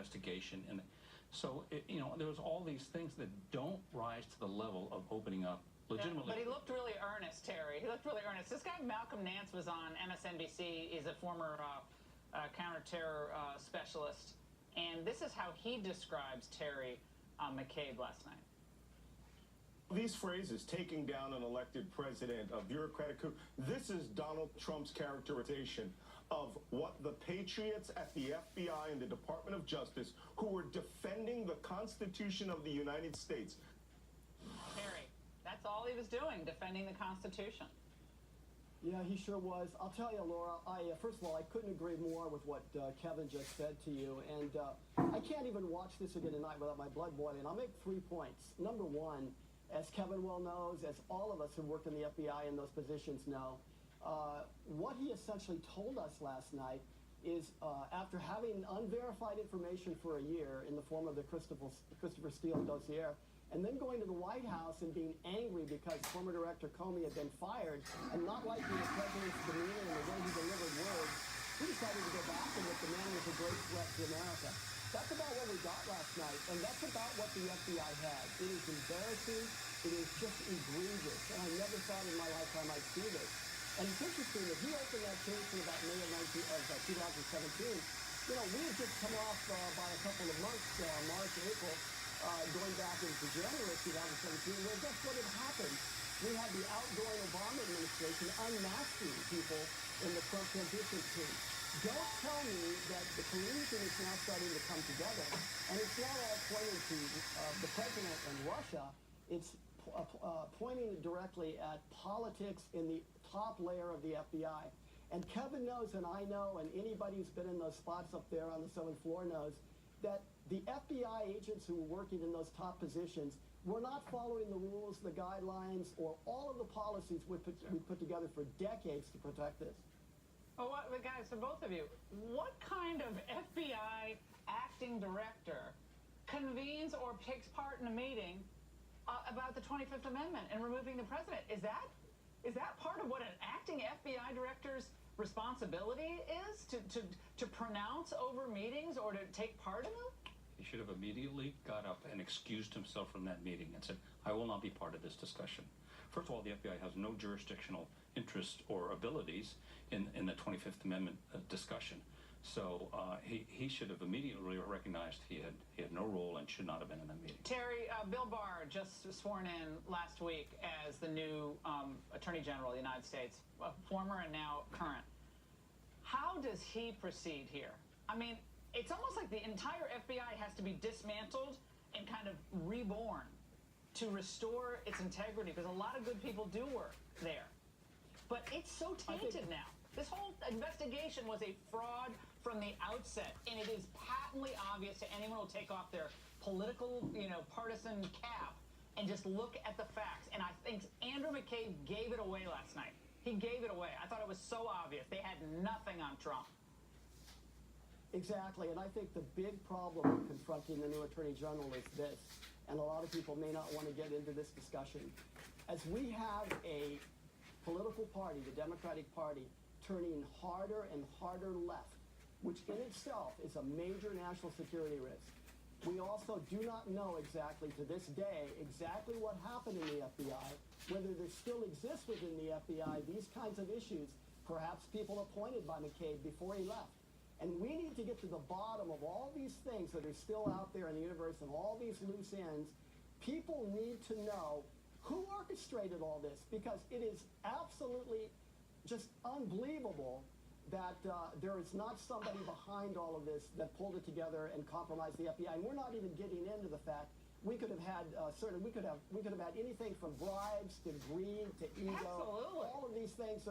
investigation. And so, there was all these things that don't rise to the level of opening up legitimately. But he looked really earnest, Terry. He looked really earnest. This guy, Malcolm Nance, was on MSNBC. He's a former counterterror specialist. And this is how he describes Terry McCabe last night. These phrases, taking down an elected president, a bureaucratic coup, this is Donald Trump's characterization of what the patriots at the FBI and the Department of Justice, who were defending the Constitution of the United States. Terry, that's all he was doing, defending the Constitution. Yeah, he sure was. I'll tell you, Laura, first of all, I couldn't agree more with what Kevin just said to you. And I can't even watch this again tonight without my blood boiling. I'll make 3 points. Number one, as Kevin well knows, as all of us who work in the FBI in those positions know, what he essentially told us last night is after having unverified information for a year in the form of the Christopher Steele dossier, and then going to the White House and being angry because former Director Comey had been fired and not liking the president's demeanor and the way he delivered words, we decided to go back and that the man was a great threat to America. That's about what we got last night, and that's about what the FBI had. It is embarrassing. It is just egregious, and I never thought in my lifetime I'd see this. And it's interesting that he opened that case in about May of 2017. We had just come off by a couple of months, March, April, going back into January 2017, well, guess what had happened? We had the outgoing Obama administration unmasking people in the Trump transition team. Don't tell me that the collusion is now starting to come together, and it's not all pointing to the president and Russia. It's pointing directly at politics in the top layer of the FBI. And Kevin knows, and I know, and anybody who's been in those spots up there on the 7th floor knows, that the FBI agents who were working in those top positions were not following the rules, the guidelines, or all of the policies we put together for decades to protect this. Oh, guys, for both of you, what kind of FBI acting director convenes or takes part in a meeting about the 25th Amendment and removing the president? Is that part of what an acting FBI director's responsibility is, to pronounce over meetings or to take part in them? He should have immediately got up and excused himself from that meeting and said, I will not be part of this discussion. First of all, the FBI has no jurisdictional interest or abilities in the 25th Amendment discussion. So he should have immediately recognized he had no role and should not have been in that meeting. Terry, Bill Barr just sworn in last week as the new Attorney General of the United States, former and now current. How does he proceed here? I mean, it's almost like the entire FBI has to be dismantled and kind of reborn to restore its integrity, because a lot of good people do work there. But it's so tainted now. This whole investigation was a fraud from the outset, and it is patently obvious to anyone who will take off their political, partisan cap and just look at the facts. And I think Andrew McCabe gave it away last night. He gave it away. I thought it was so obvious. They had nothing on Trump. Exactly, and I think the big problem confronting the new Attorney General is this, and a lot of people may not want to get into this discussion. As we have a political party, the Democratic Party, turning harder and harder left, which in itself is a major national security risk. We also do not know exactly to this day exactly what happened in the FBI, whether there still exists within the FBI these kinds of issues, perhaps people appointed by McCabe before he left. And we need to get to the bottom of all these things that are still out there in the universe and all these loose ends. People need to know who orchestrated all this, because it is absolutely just unbelievable that there is not somebody behind all of this that pulled it together and compromised the FBI. And we're not even getting into the fact we could have had we could have had anything from bribes to greed to ego. Absolutely. All of these things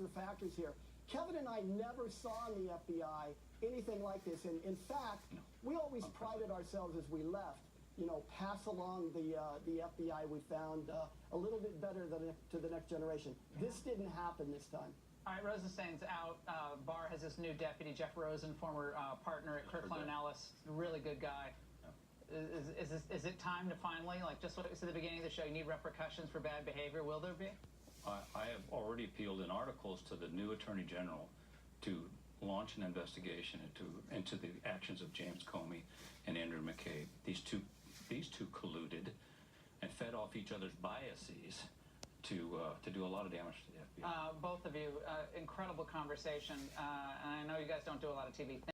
are factors here. Kevin and I never saw in the FBI anything like this. And in fact, we always prided ourselves as we left, pass along the FBI we found a little bit better to the next generation. This didn't happen this time. All right, Rosenstein's out. Barr has this new deputy, Jeff Rosen, former partner at Kirkland & Ellis, really good guy. Is it time to finally, just what we said at the beginning of the show, you need repercussions for bad behavior? Will there be? I have already appealed in articles to the new Attorney General to launch an investigation into the actions of James Comey and Andrew McCabe. These two colluded and fed off each other's biases to do a lot of damage to the FBI. Both of you, incredible conversation. And I know you guys don't do a lot of TV.